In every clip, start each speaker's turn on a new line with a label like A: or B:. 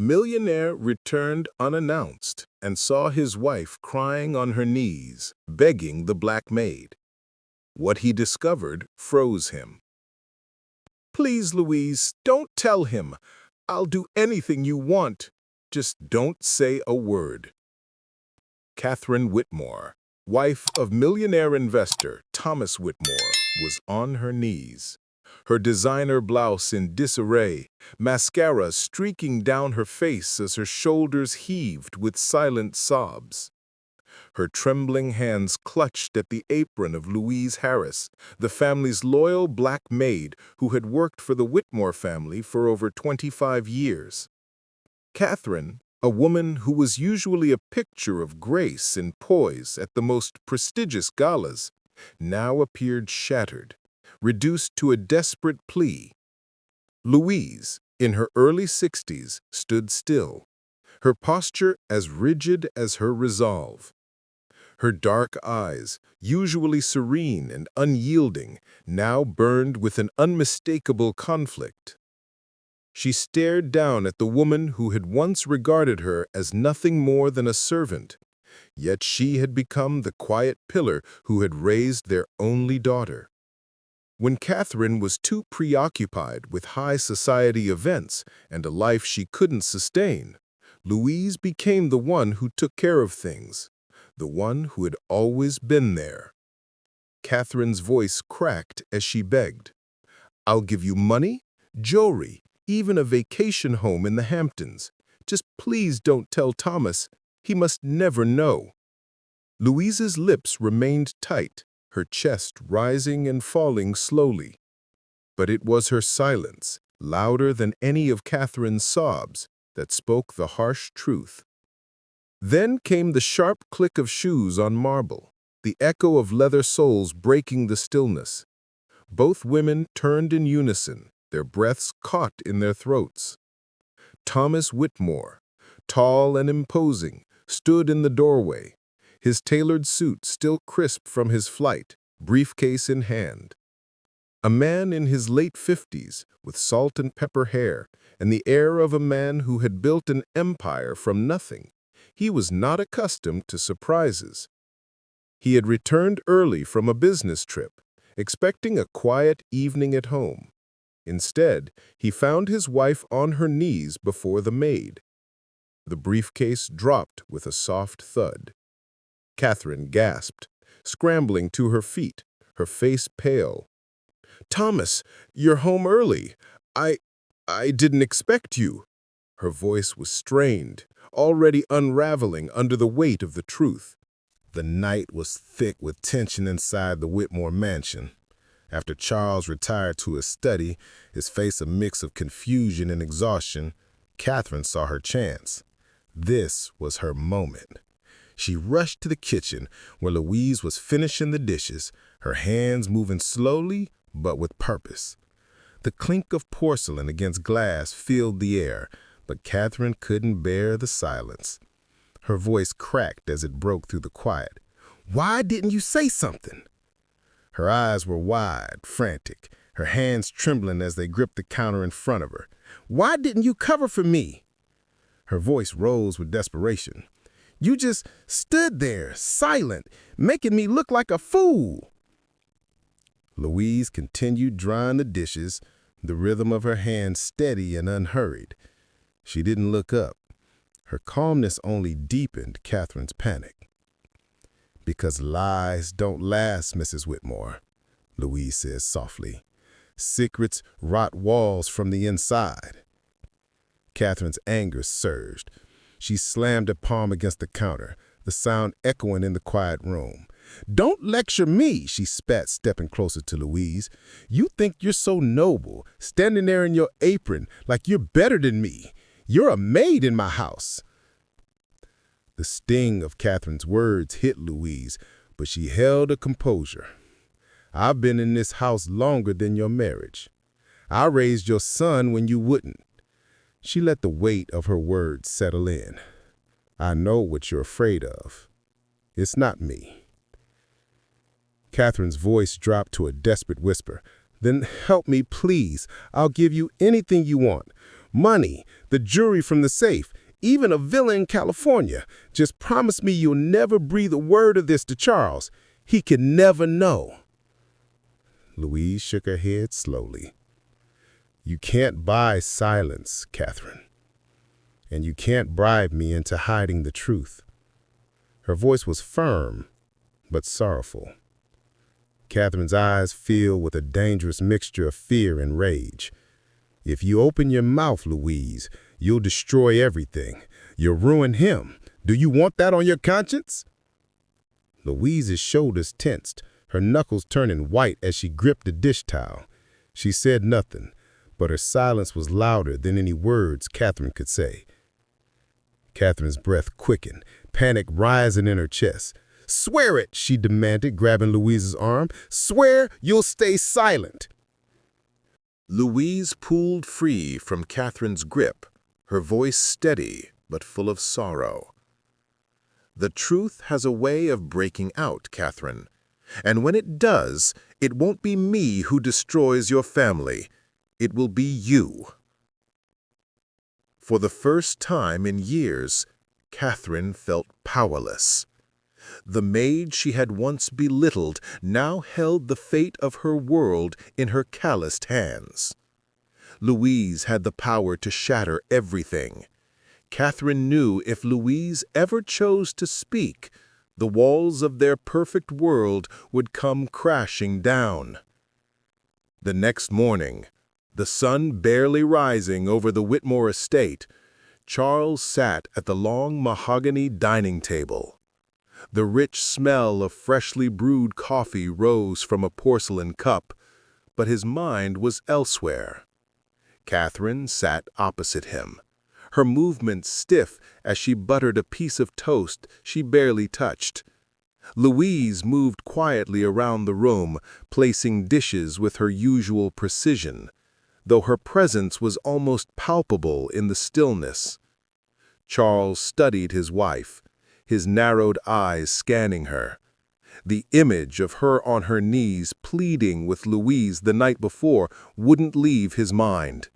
A: Millionaire returned unannounced and saw his wife crying on her knees, begging the black maid. What he discovered froze him. "Please, Louise, don't tell him. I'll do anything you want. Just don't say a word." Catherine Whitmore, wife of millionaire investor Thomas Whitmore, was on her knees. Her designer blouse in disarray, mascara streaking down her face as her shoulders heaved with silent sobs. Her trembling hands clutched at the apron of Louise Harris, the family's loyal black maid who had worked for the Whitmore family for over 25 years. Catherine, a woman who was usually a picture of grace and poise at the most prestigious galas, now appeared shattered, reduced to a desperate plea. Louise, in her early 60s, stood still, her posture as rigid as her resolve. Her dark eyes, usually serene and unyielding, now burned with an unmistakable conflict. She stared down at the woman who had once regarded her as nothing more than a servant, yet she had become the quiet pillar who had raised their only daughter. When Catherine was too preoccupied with high society events and a life she couldn't sustain, Louise became the one who took care of things, the one who had always been there. Catherine's voice cracked as she begged, "I'll give you money, jewelry, even a vacation home in the Hamptons. Just please don't tell Thomas. He must never know." Louise's lips remained tight, her chest rising and falling slowly. But it was her silence, louder than any of Catherine's sobs, that spoke the harsh truth. Then came the sharp click of shoes on marble, the echo of leather soles breaking the stillness. Both women turned in unison, their breaths caught in their throats. Thomas Whitmore, tall and imposing, stood in the doorway, his tailored suit still crisp from his flight, briefcase in hand. A man in his late 50s, with salt and pepper hair and the air of a man who had built an empire from nothing. He was not accustomed to surprises. He had returned early from a business trip, expecting a quiet evening at home. Instead, he found his wife on her knees before the maid. The briefcase dropped with a soft thud. Catherine gasped, scrambling to her feet, her face pale. "Thomas, you're home early. I didn't expect you." Her voice was strained, already unraveling under the weight of the truth. The night was thick with tension inside the Whitmore mansion. After Charles retired to his study, his face a mix of confusion and exhaustion, Catherine saw her chance. This was her moment. She rushed to the kitchen where Louise was finishing the dishes, her hands moving slowly but with purpose. The clink of porcelain against glass filled the air, but Catherine couldn't bear the silence. Her voice cracked as it broke through the quiet. "Why didn't you say something?" Her eyes were wide, frantic, her hands trembling as they gripped the counter in front of her. "Why didn't you cover for me?" Her voice rose with desperation. "You just stood there, silent, making me look like a fool." Louise continued drying the dishes, the rhythm of her hands steady and unhurried. She didn't look up. Her calmness only deepened Catherine's panic. "Because lies don't last, Mrs. Whitmore," Louise says softly. "Secrets rot walls from the inside." Catherine's anger surged. She slammed a palm against the counter, the sound echoing in the quiet room. "Don't lecture me," she spat, stepping closer to Louise. "You think you're so noble, standing there in your apron like you're better than me. You're a maid in my house." The sting of Catherine's words hit Louise, but she held her composure. "I've been in this house longer than your marriage. I raised your son when you wouldn't." She let the weight of her words settle in. "I know what you're afraid of. It's not me." Catherine's voice dropped to a desperate whisper. "Then help me, please. I'll give you anything you want.
B: money, the jewelry from the safe, even a villa in California. Just promise me you'll never breathe a word of this to Charles. He could never know." Louise shook her head slowly. "You can't buy silence, Catherine. And you can't bribe me into hiding the truth." Her voice was firm, but sorrowful. Catherine's eyes filled with a dangerous mixture of fear and rage. "If you open your mouth, Louise, you'll destroy everything. You'll ruin him. Do you want that on your conscience?" Louise's shoulders tensed, her knuckles turning white as she gripped the dish towel. She said nothing, but her silence was louder than any words Catherine could say. Catherine's breath quickened, panic rising in her chest. "Swear it," she demanded, grabbing Louise's arm. "Swear you'll stay silent."
A: Louise pulled free from Catherine's grip, her voice steady but full of sorrow. "The truth has a way of breaking out, Catherine. And when it does, it won't be me who destroys your family. It will be you." For the first time in years, Catherine felt powerless. The maid she had once belittled now held the fate of her world in her calloused hands. Louise had the power to shatter everything. Catherine knew if Louise ever chose to speak, the walls of their perfect world would come crashing down. The next morning, the sun barely rising over the Whitmore estate, Charles sat at the long mahogany dining table. The rich smell of freshly brewed coffee rose from a porcelain cup, but his mind was elsewhere. Catherine sat opposite him, her movements stiff as she buttered a piece of toast she barely touched. Louise moved quietly around the room, placing dishes with her usual precision, though her presence was almost palpable in the stillness. Charles studied his wife, his narrowed eyes scanning her. The image of her on her knees pleading with Louise the night before wouldn't leave his mind.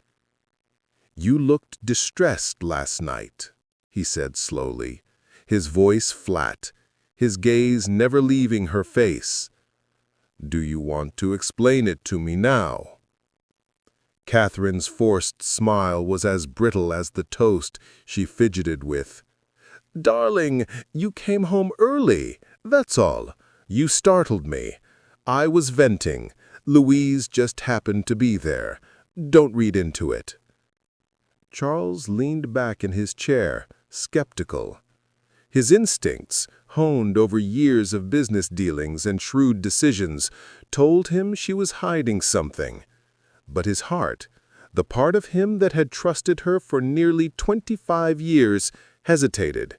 A: "You looked distressed last night," he said slowly, his voice flat, his gaze never leaving her face. "Do you want to explain it to me now?" Catherine's forced smile was as brittle as the toast she fidgeted with. "Darling, you came home early, that's all. You startled me. I was venting. Louise just happened to be there. Don't read into it." Charles leaned back in his chair, skeptical. His instincts, honed over years of business dealings and shrewd decisions, told him she was hiding something. But his heart, the part of him that had trusted her for nearly 25 years, hesitated.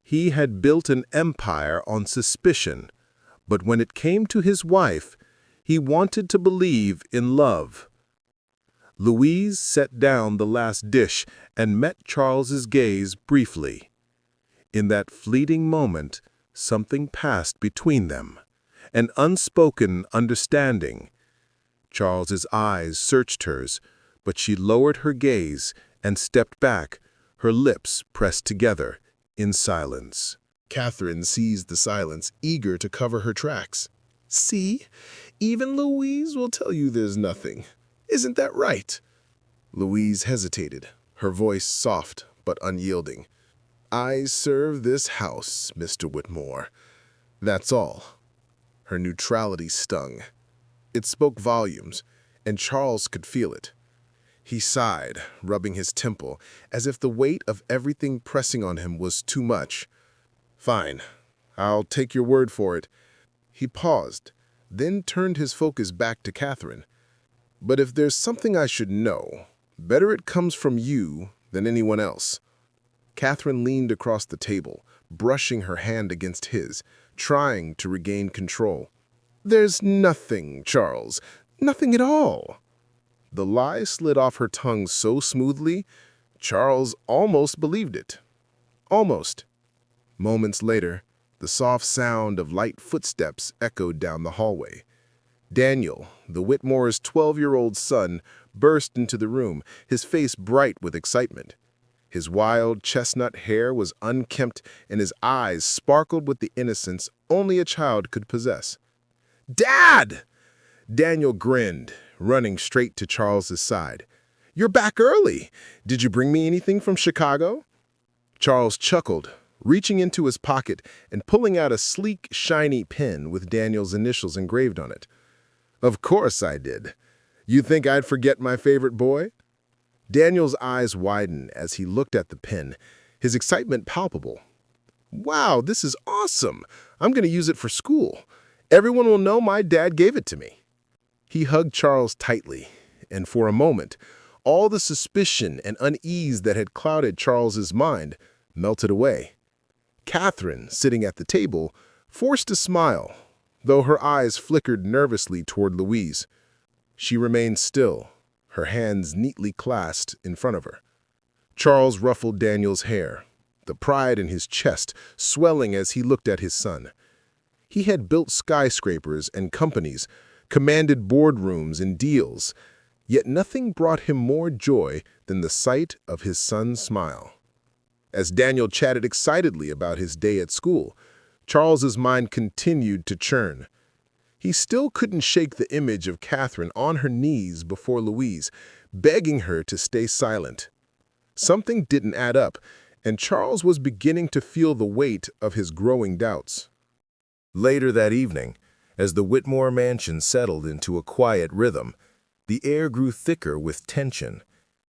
A: He had built an empire on suspicion, but when it came to his wife, he wanted to believe in love. Louise set down the last dish and met Charles's gaze briefly. In that fleeting moment, something passed between them, an unspoken understanding. Charles's eyes searched hers, but she lowered her gaze and stepped back, her lips pressed together, in silence. Catherine seized the silence, eager to cover her tracks. "See? Even Louise will tell you there's nothing. Isn't that right?" Louise hesitated, her voice soft but unyielding. "I serve this house, Mr. Whitmore. That's all." Her neutrality stung. It spoke volumes, and Charles could feel it. He sighed, rubbing his temple, as if the weight of everything pressing on him was too much. "Fine. I'll take your word for it." He paused, then turned his focus back to Catherine. "But if there's something I should know, better it comes from you than anyone else." Catherine leaned across the table, brushing her hand against his, trying to regain control. "There's nothing, Charles. Nothing at all." The lie slid off her tongue so smoothly, Charles almost believed it. Almost. Moments later, the soft sound of light footsteps echoed down the hallway.
B: Daniel, the Whitmore's 12-year-old son, burst into the room, his face bright with excitement. His wild chestnut hair was unkempt and his eyes sparkled with the innocence only a child could possess. "Dad!" Daniel grinned, running straight to Charles's side. "You're back early. Did you bring me anything from Chicago?" Charles chuckled, reaching into his pocket and pulling out a sleek, shiny pen with Daniel's initials engraved on it. "Of course I did. You think I'd forget my favorite boy?" Daniel's eyes widened as he looked at the pen, his excitement palpable. "Wow, this is awesome! I'm going to use it for school. Everyone will know my dad gave it to me." He hugged Charles tightly, and for a moment, all the suspicion and unease that had clouded Charles's mind melted away. Catherine, sitting at the table, forced a smile, though her eyes flickered nervously toward Louise. She remained still, her hands neatly clasped in front of her. Charles ruffled Daniel's hair, the pride in his chest swelling as he looked at his son. He had built skyscrapers and companies, commanded boardrooms and deals, yet nothing brought him more joy than the sight of his son's smile. As Daniel chatted excitedly about his day at school, Charles's mind continued to churn. He still couldn't shake the image of Catherine on her knees before Louise, begging her to stay silent. Something didn't add up, and Charles was beginning to feel the weight of his growing doubts.
A: Later that evening, as the Whitmore mansion settled into a quiet rhythm, the air grew thicker with tension.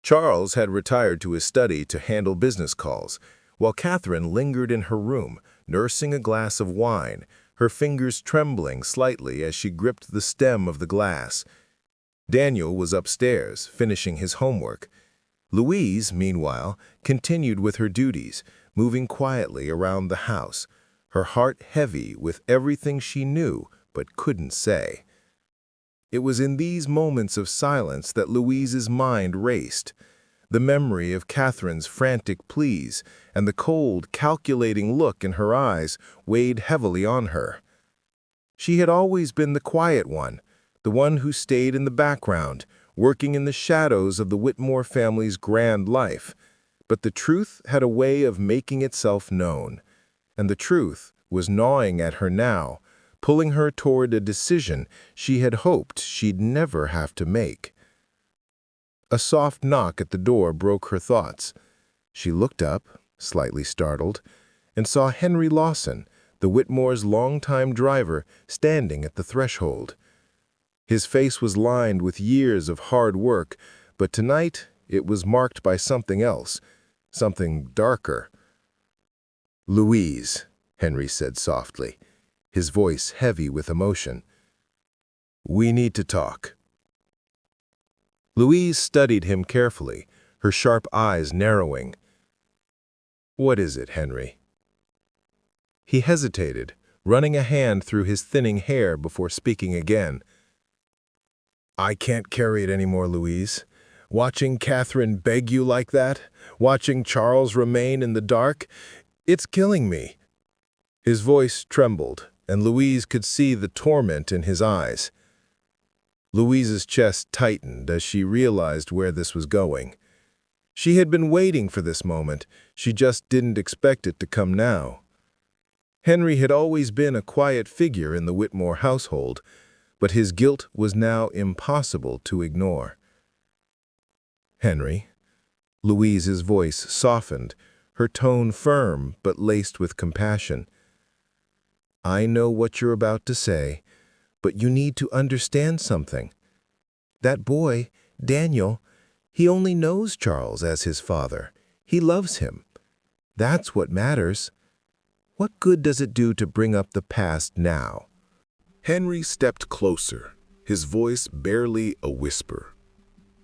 A: Charles had retired to his study to handle business calls, while Catherine lingered in her room, nursing a glass of wine, her fingers trembling slightly as she gripped the stem of the glass. Daniel was upstairs, finishing his homework. Louise, meanwhile, continued with her duties, moving quietly around the house, her heart heavy with everything she knew but couldn't say. It was in these moments of silence that Louise's mind raced. The memory of Catherine's frantic pleas and the cold, calculating look in her eyes weighed heavily on her. She had always been the quiet one, the one who stayed in the background, working in the shadows of the Whitmore family's grand life. But the truth had a way of making itself known, and the truth was gnawing at her now, pulling her toward a decision she had hoped she'd never have to make. A soft knock at the door broke her thoughts. She looked up, slightly startled, and saw Henry Lawson, the Whitmore's longtime driver, standing at the threshold. His face was lined with years of hard work, but tonight it was marked by something else, something darker. "Louise," Henry said softly, his voice heavy with emotion. "We need to talk." Louise studied him carefully, her sharp eyes narrowing. "What is it, Henry?" He hesitated, running a hand through his thinning hair before speaking again. "I can't carry it anymore, Louise. Watching Catherine beg you like that, watching Charles remain in the dark, it's killing me." His voice trembled, and Louise could see the torment in his eyes. Louise's chest tightened as she realized where this was going. She had been waiting for this moment, she just didn't expect it to come now. Henry had always been a quiet figure in the Whitmore household, but his guilt was now impossible to ignore. "Henry," Louise's voice softened, her tone firm but laced with compassion. "I know what you're about to say, but you need to understand something. That boy, Daniel, he only knows Charles as his father. He loves him. That's what matters. What good does it do to bring up the past now?" Henry stepped closer, his voice barely a whisper.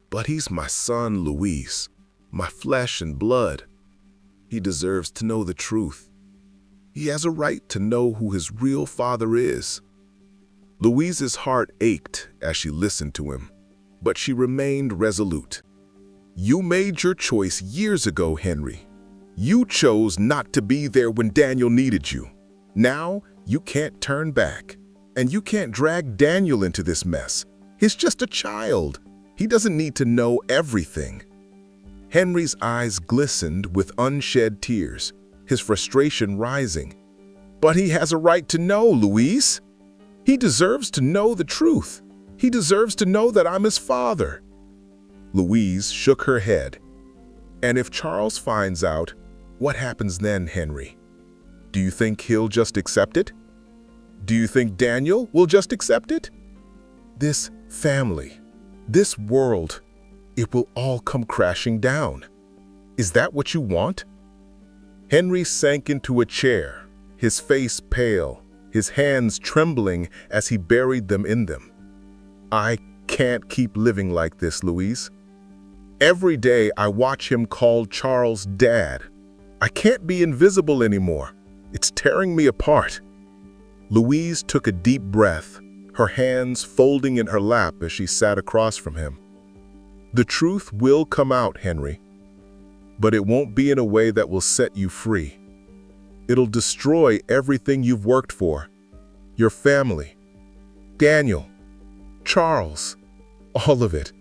A: "But he's my son, Louise, my flesh and blood. He deserves to know the truth. He has a right to know who his real father is." Louise's heart ached as she listened to him, but she remained resolute. "You made your choice years ago, Henry. You chose not to be there when Daniel needed you. Now you can't turn back." And you can't drag Daniel into this mess. He's just a child. He doesn't need to know everything. Henry's eyes glistened with unshed tears, his frustration rising. But he has a right to know, Louise. He deserves to know the truth. He deserves to know that I'm his father. Louise shook her head. And if Charles finds out, what happens then, Henry? Do you think he'll just accept it? Do you think Daniel will just accept it? This family, this world, it will all come crashing down. Is that what you want? Henry sank into a chair, his face pale, his hands trembling as he buried them in them. I can't keep living like this, Louise. Every day I watch him call Charles Dad. I can't be invisible anymore. It's tearing me apart. Louise took a deep breath, her hands folding in her lap as she sat across from him. The truth will come out, Henry, but it won't be in a way that will set you free. It'll destroy everything you've worked for, your family, Daniel, Charles, all of it.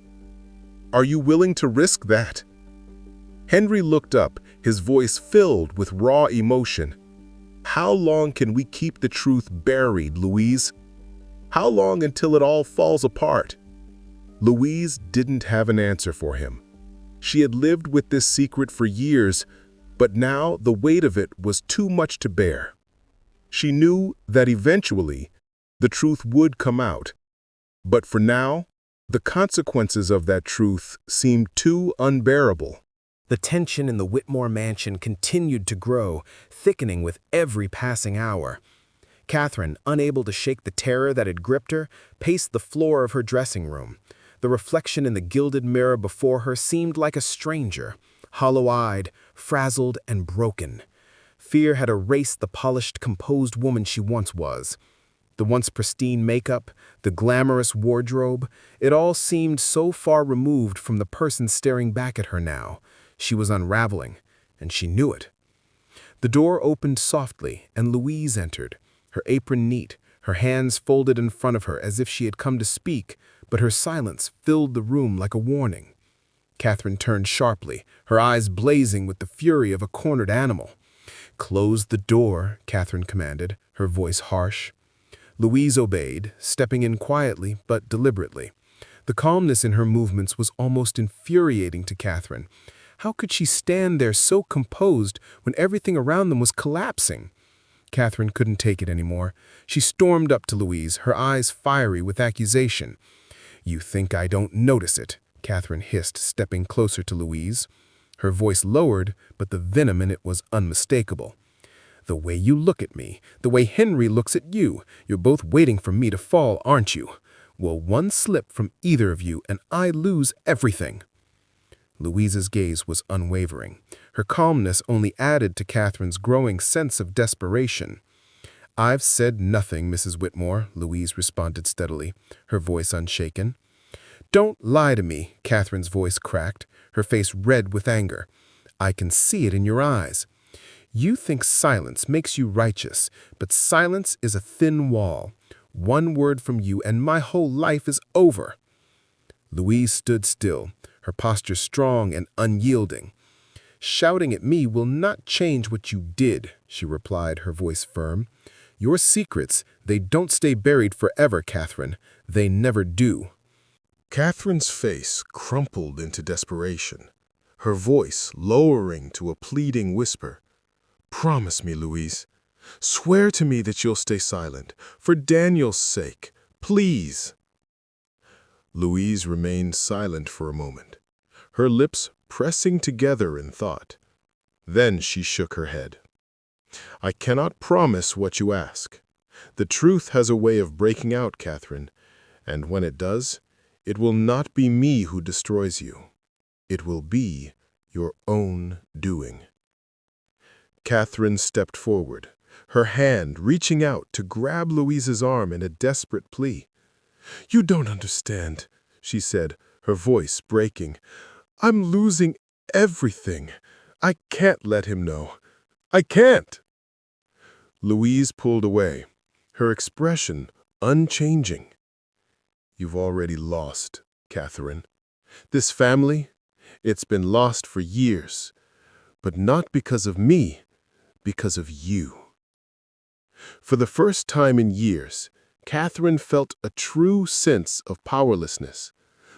A: Are you willing to risk that? Henry looked up, his voice filled with raw emotion. How long can we keep the truth buried, Louise? How long until it all falls apart? Louise didn't have an answer for him. She had lived with this secret for years, but now the weight of it was too much to bear. She knew that eventually the truth would come out, but for now, the consequences of that truth seemed too unbearable.
C: The tension in the Whitmore mansion continued to grow, thickening with every passing hour. Catherine, unable to shake the terror that had gripped her, paced the floor of her dressing room. The reflection in the gilded mirror before her seemed like a stranger, hollow-eyed, frazzled, and broken. Fear had erased the polished, composed woman she once was. The once pristine makeup, the glamorous wardrobe, it all seemed so far removed from the person staring back at her now. She was unraveling, and she knew it. The door opened softly, and Louise entered, her apron neat, her hands folded in front of her as if she had come to speak, but her silence filled the room like a warning. Catherine turned sharply, her eyes blazing with the fury of a cornered animal. "Close the door," Catherine commanded, her voice harsh. Louise obeyed, stepping in quietly but deliberately. The calmness in her movements was almost infuriating to Catherine. How could she stand there so composed when everything around them was collapsing? Catherine couldn't take it anymore. She stormed up to Louise, her eyes fiery with accusation. "You think I don't notice it," Catherine hissed, stepping closer to Louise. Her voice lowered, but the venom in it was unmistakable. "The way you look at me, the way Henry looks at you, you're both waiting for me to fall, aren't you? Well, one slip from either of you and I lose everything." Louise's gaze was unwavering. Her calmness only added to Catherine's growing sense of desperation. "I've said nothing, Mrs. Whitmore," Louise responded steadily, her voice unshaken. "Don't lie to me," Catherine's voice cracked, her face red with anger. "I can see it in your eyes. You think silence makes you righteous, but silence is a thin wall. One word from you and my whole life is over." Louise stood still, her posture strong and unyielding. "Shouting at me will not change what you did," she replied, her voice firm. "Your secrets, they don't stay buried forever, Catherine. They never do."
A: Catherine's face crumpled into desperation, her voice lowering to a pleading whisper. "Promise me, Louise. Swear to me that you'll stay silent, for Daniel's sake. Please." Louise remained silent for a moment, her lips pressing together in thought. Then she shook her head. "I cannot promise what you ask. The truth has a way of breaking out, Catherine, and when it does, it will not be me who destroys you. It will be your own doing." Catherine stepped forward, her hand reaching out to grab Louise's arm in a desperate plea. "You don't understand," she said, her voice breaking. "I'm losing everything. I can't let him know. I can't." Louise pulled away, her expression unchanging. You've already lost, Catherine. This family, it's been lost for years, but not because of me, because of you. For the first time in years, Catherine felt a true sense of powerlessness.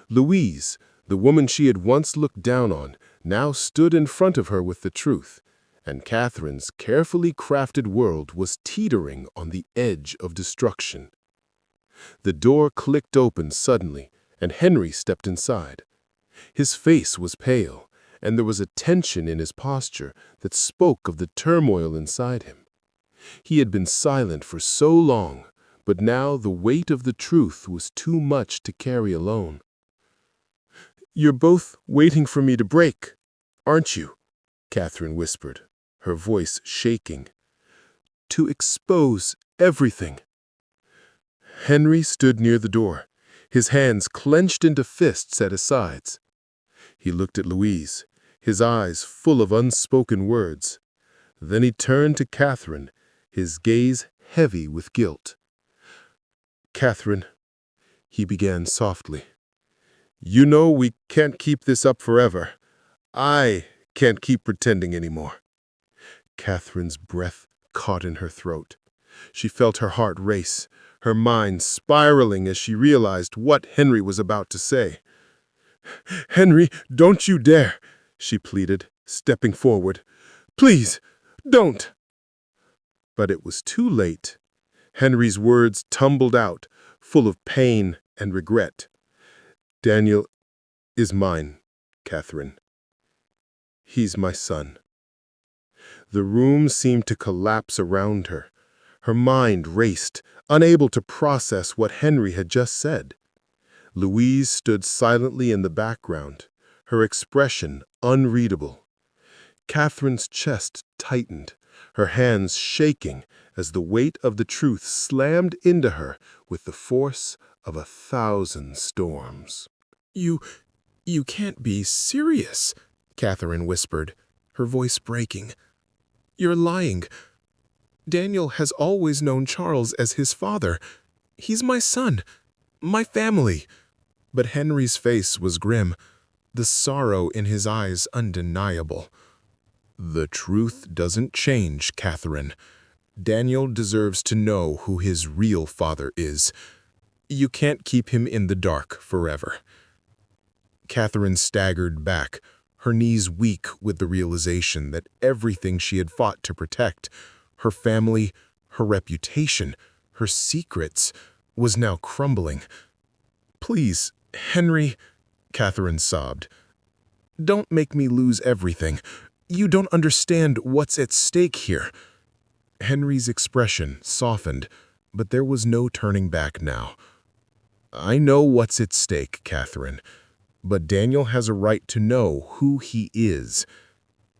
A: Louise, the woman she had once looked down on, now stood in front of her with the truth, and Catherine's carefully crafted world was teetering on the edge of destruction. The door clicked open suddenly, and Henry stepped inside. His face was pale, and there was a tension in his posture that spoke of the turmoil inside him. He had been silent for so long, but now the weight of the truth was too much to carry alone. "You're both waiting for me to break, aren't you?" Catherine whispered, her voice shaking. "To expose everything." Henry stood near the door, his hands clenched into fists at his sides. He looked at Louise, his eyes full of unspoken words. Then he turned to Catherine, his gaze heavy with guilt. "Catherine," he began softly, "you know we can't keep this up forever. I can't keep pretending anymore." Catherine's breath caught in her throat. She felt her heart race, her mind spiraling as she realized what Henry was about to say. "Henry, don't you dare," she pleaded, stepping forward. "Please, don't." But it was too late. Henry's words tumbled out, full of pain and regret. "Daniel is mine, Catherine. He's my son." The room seemed to collapse around her. Her mind raced, unable to process what Henry had just said. Louise stood silently in the background, her expression unreadable. Catherine's chest tightened, her hands shaking as the weight of the truth slammed into her with the force of 1,000 storms. You can't be serious," Catherine whispered, her voice breaking. "You're lying. Daniel has always known Charles as his father. He's my son, my family." But Henry's face was grim, the sorrow in his eyes undeniable. "The truth doesn't change, Catherine. Daniel deserves to know who his real father is. You can't keep him in the dark forever." Catherine staggered back, her knees weak with the realization that everything she had fought to protect, her family, her reputation, her secrets, was now crumbling. "Please, Henry," Catherine sobbed, "don't make me lose everything. You don't understand what's at stake here." Henry's expression softened, but there was no turning back now. "I know what's at stake, Catherine, but Daniel has a right to know who he is,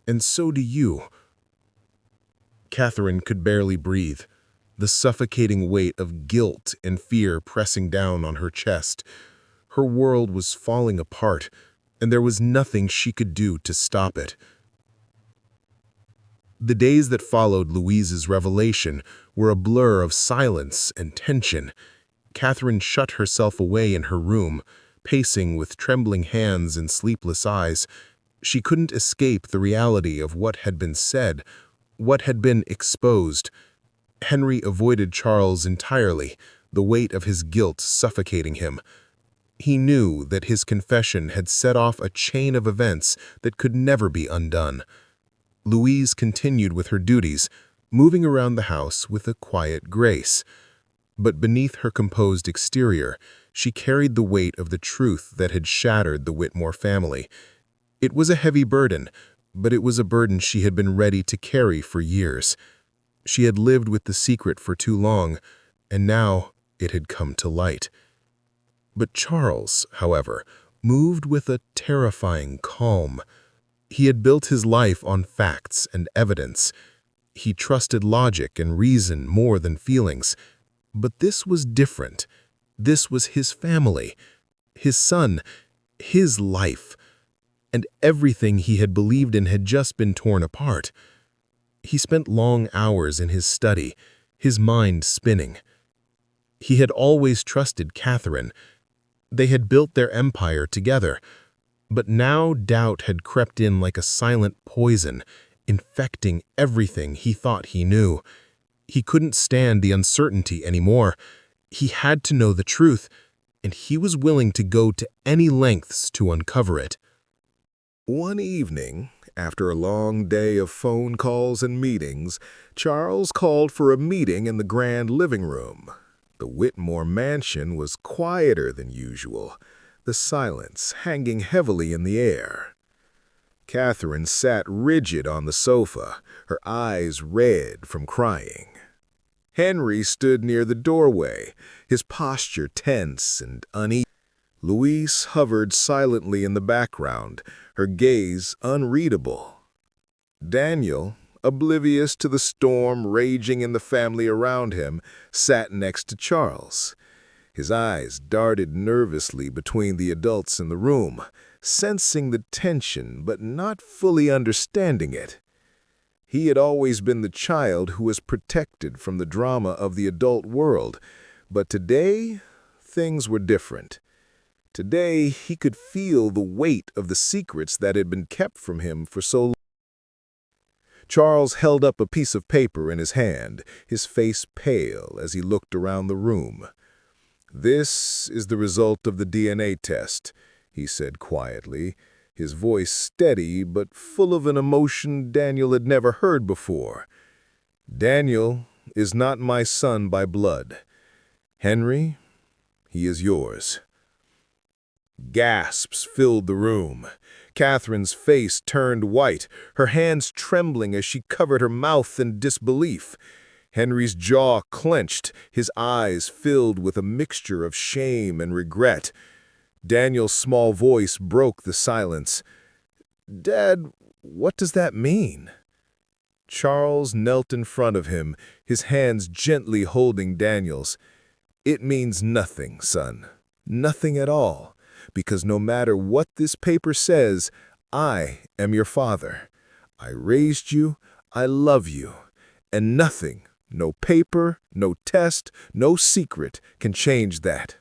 A: and so do you." Catherine could barely breathe, the suffocating weight of guilt and fear pressing down on her chest. Her world was falling apart, and there was nothing she could do to stop it. The days that followed Louise's revelation were a blur of silence and tension. Catherine shut herself away in her room, pacing with trembling hands and sleepless eyes. She couldn't escape the reality of what had been said, what had been exposed. Henry avoided Charles entirely, the weight of his guilt suffocating him. He knew that his confession had set off a chain of events that could never be undone. Louise continued with her duties, moving around the house with a quiet grace. But beneath her composed exterior, she carried the weight of the truth that had shattered the Whitmore family. It was a heavy burden, but it was a burden she had been ready to carry for years. She had lived with the secret for too long, and now it had come to light. But Charles, however, moved with a terrifying calm. He had built his life on facts and evidence. He trusted logic and reason more than feelings. But this was different. This was his family, his son, his life. And everything he had believed in had just been torn apart. He spent long hours in his study, his mind spinning.
B: He had always trusted Catherine. They had built their empire together. But now doubt had crept in like a silent poison, infecting everything he thought he knew. He couldn't stand the uncertainty anymore. He had to know the truth, and he was willing to go to any lengths to uncover it.
A: One evening, after a long day of phone calls and meetings, Charles called for a meeting in the grand living room. The Whitmore mansion was quieter than usual, the silence hanging heavily in the air. Catherine sat rigid on the sofa, her eyes red from crying. Henry stood near the doorway, his posture tense and uneasy. Louise hovered silently in the background, her gaze unreadable. Daniel, oblivious to the storm raging in the family around him, sat next to Charles. His eyes darted nervously between the adults in the room, sensing the tension but not fully understanding it. He had always been the child who was protected from the drama of the adult world, but today things were different. Today he could feel the weight of the secrets that had been kept from him for so long. Charles held up a piece of paper in his hand, his face pale as he looked around the room. "This is the result of the DNA test," he said quietly, his voice steady but full of an emotion Daniel had never heard before. "Daniel is not my son by blood. Henry, he is yours." Gasps filled the room. Catherine's face turned white, her hands trembling as she covered her mouth in disbelief. Henry's jaw clenched, his eyes filled with a mixture of shame and regret. Daniel's small voice broke the silence. "Dad, what does that mean?" Charles knelt in front of him, his hands gently holding Daniel's. "It means nothing, son. Nothing at all. Because no matter what this paper says, I am your father. I raised you, I love you, and nothing, no paper, no test, no secret can change that."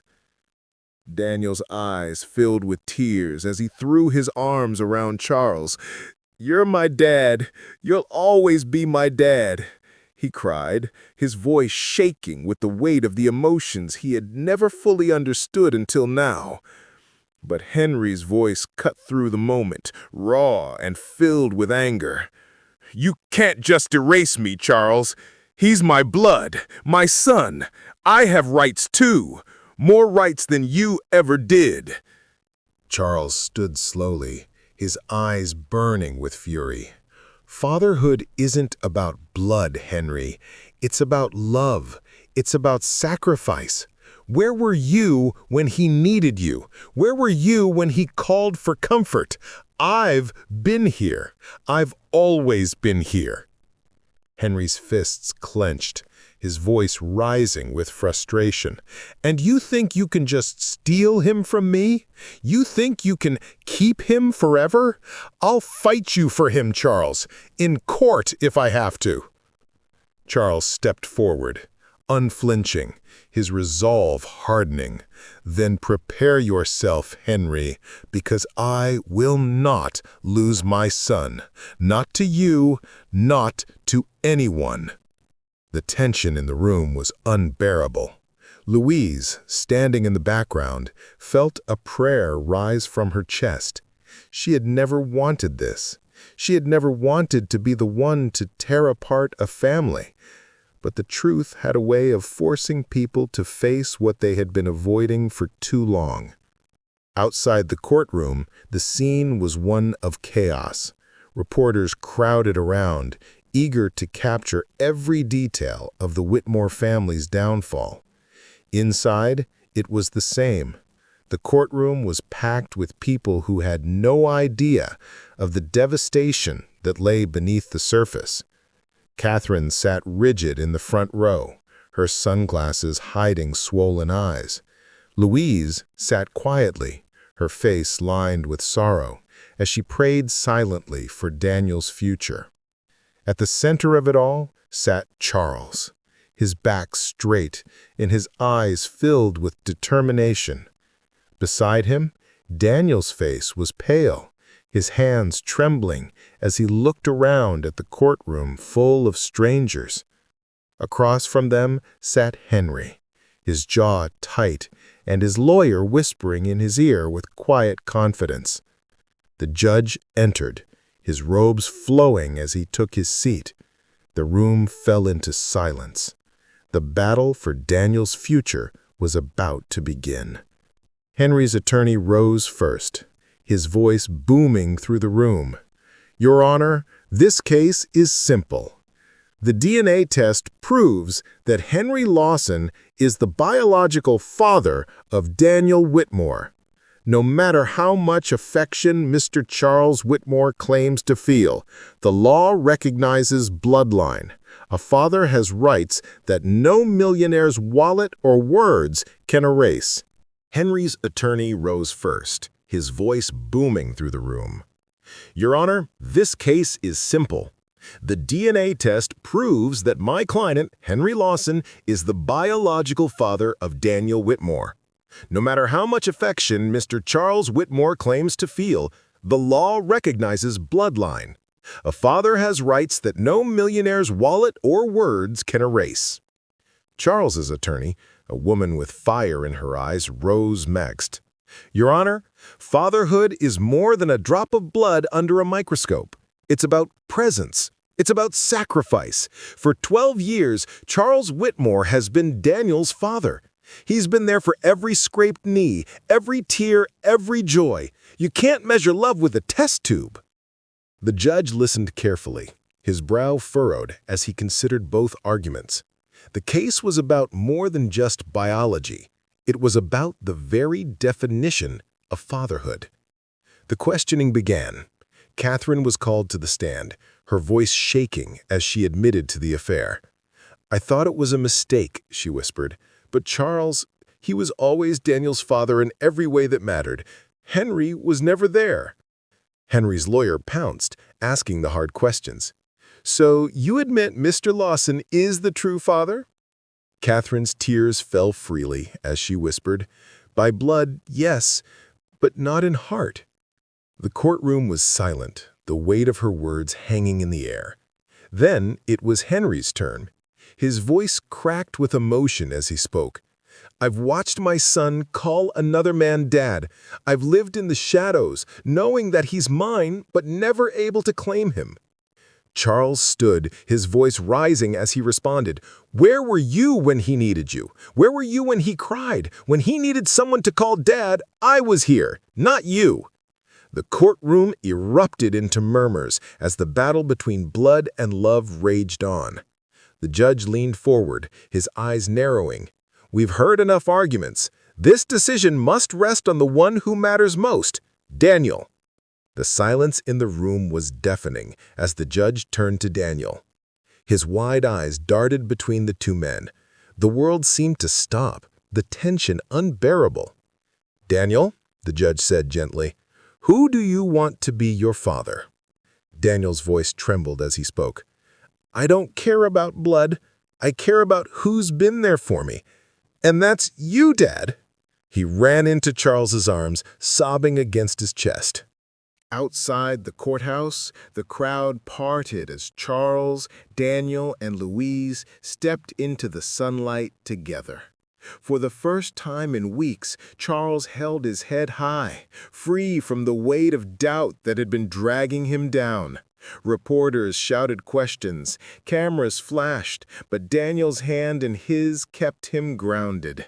A: Daniel's eyes filled with tears as he threw his arms around Charles. "You're my dad. You'll always be my dad," he cried, his voice shaking with the weight of the emotions he had never fully understood until now. But Henry's voice cut through the moment, raw and filled with anger. "You can't just erase me, Charles. He's my blood, my son. I have rights too, more rights than you ever did." Charles stood slowly, his eyes burning with fury. "Fatherhood isn't about blood, Henry. It's about love. It's about sacrifice. Where were you when he needed you? Where were you when he called for comfort? I've been here. I've always been here." Henry's fists clenched, his voice rising with frustration. "And you think you can just steal him from me? You think you can keep him forever? I'll fight you for him, Charles, in court if I have to." Charles stepped forward, unflinching, his resolve hardening. "Then prepare yourself, Henry, because I will not lose my son. Not to you, not to anyone." The tension in the room was unbearable. Louise, standing in the background, felt a prayer rise from her chest. She had never wanted this. She had never wanted to be the one to tear apart a family. But the truth had a way of forcing people to face what they had been avoiding for too long. Outside the courtroom, the scene was one of chaos. Reporters crowded around, eager to capture every detail of the Whitmore family's downfall. Inside, it was the same. The courtroom was packed with people who had no idea of the devastation that lay beneath the surface. Catherine sat rigid in the front row, her sunglasses hiding swollen eyes. Louise sat quietly, her face lined with sorrow, as she prayed silently for Daniel's future. At the center of it all sat Charles,
B: his back straight and his eyes filled with determination. Beside him, Daniel's face was pale, his hands trembling as he looked around at the courtroom full of strangers. Across from them sat Henry, his jaw tight and his lawyer whispering in his ear with quiet confidence. The judge entered, his robes flowing as he took his seat. The room fell into silence. The battle for Daniel's future was about to begin. Henry's attorney rose first, his voice booming through the room. "Your Honor, this case is simple. The DNA test proves that Henry Lawson is the biological father of Daniel Whitmore. No matter how much affection Mr. Charles Whitmore claims to feel, the law recognizes bloodline. A father has rights that no millionaire's wallet or words can erase."
A: Henry's attorney rose first, his voice booming through the room. "Your Honor, this case is simple. The DNA test proves that my client, Henry Lawson, is the biological father of Daniel Whitmore. No matter how much affection Mr. Charles Whitmore claims to feel, the law recognizes bloodline. A father has rights that no millionaire's wallet or words can erase." Charles's attorney, a woman with fire in her eyes, rose next. "Your Honor, fatherhood is more than a drop of blood under a microscope. It's about presence. It's about sacrifice. For 12 years, Charles Whitmore has been Daniel's father. He's been there for every scraped knee, every tear, every joy. You can't measure love with a test tube." The judge listened carefully, his brow furrowed as he considered both arguments. The case was about more than just biology. It was about the very definition of fatherhood. The questioning began. Catherine was called to the stand, her voice shaking as she admitted to the affair. "I thought it was a mistake," she whispered. "But Charles, he was always Daniel's father in every way that mattered. Henry was never there." Henry's lawyer pounced, asking the hard questions. "So you admit Mr. Lawson is the true father?" Catherine's tears fell freely as she whispered, "By blood, yes, but not in heart." The courtroom was silent, the weight of her words hanging in the air. Then it was Henry's turn. His voice cracked with emotion as he spoke. "I've watched my son call another man dad. I've lived in the shadows, knowing that he's mine, but never able to claim him." Charles stood, his voice rising as he responded. "Where were you when he needed you? Where were you when he cried? When he needed someone to call dad, I was here, not you." The courtroom erupted into murmurs as the battle between blood and love raged on. The judge leaned forward, his eyes narrowing. "We've heard enough arguments. This decision must rest on the one who matters most, Daniel." The silence in the room was deafening as the judge turned to Daniel. His wide eyes darted between the two men. The world seemed to stop, the tension unbearable. "Daniel," the judge said gently, "who do you want to be your father?" Daniel's voice trembled as he spoke. "I don't care about blood. I care about who's been there for me. And that's you, Dad." He ran into Charles's arms, sobbing against his chest. Outside the courthouse, the crowd parted as Charles, Daniel, and Louise stepped into the sunlight together. For the first time in weeks, Charles held his head high, free from the weight of doubt that had been dragging him down. Reporters shouted questions, cameras flashed, but Daniel's hand in his kept him grounded.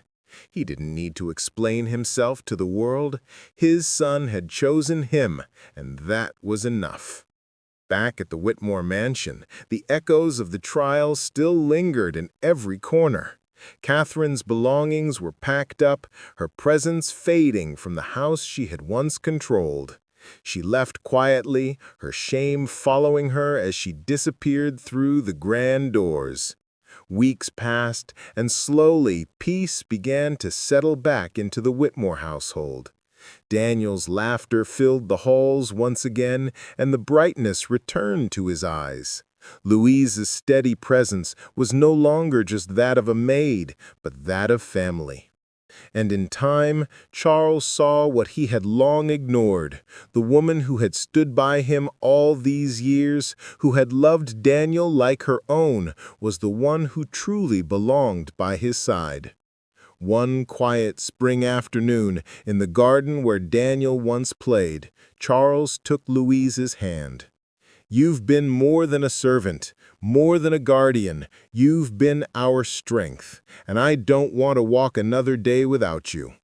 A: He didn't need to explain himself to the world. His son had chosen him, and that was enough. Back at the Whitmore mansion, the echoes of the trial still lingered in every corner. Catherine's belongings were packed up, her presence fading from the house she had once controlled. She left quietly, her shame following her as she disappeared through the grand doors. Weeks passed, and slowly peace began to settle back into the Whitmore household. Daniel's laughter filled the halls once again, and the brightness returned to his eyes. Louise's steady presence was no longer just that of a maid, but that of family. And in time, Charles saw what he had long ignored. The woman who had stood by him all these years, who had loved Daniel like her own, was the one who truly belonged by his side. One quiet spring afternoon, in the garden where Daniel once played, Charles took Louise's hand. "You've been more than a servant, more than a guardian. You've been our strength, and I don't want to walk another day without you."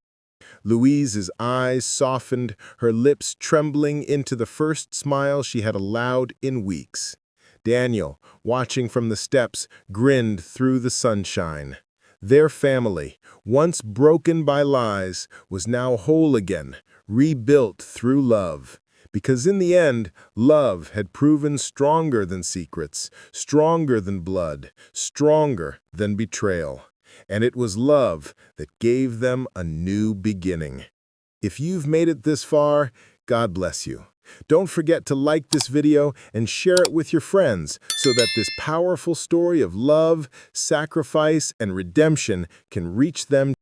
A: Louise's eyes softened, her lips trembling into the first smile she had allowed in weeks. Daniel, watching from the steps, grinned through the sunshine. Their family, once broken by lies, was now whole again, rebuilt through love. Because in the end, love had proven stronger than secrets, stronger than blood, stronger than betrayal. And it was love that gave them a new beginning. If you've made it this far, God bless you. Don't forget to like this video and share it with your friends so that this powerful story of love, sacrifice, and redemption can reach them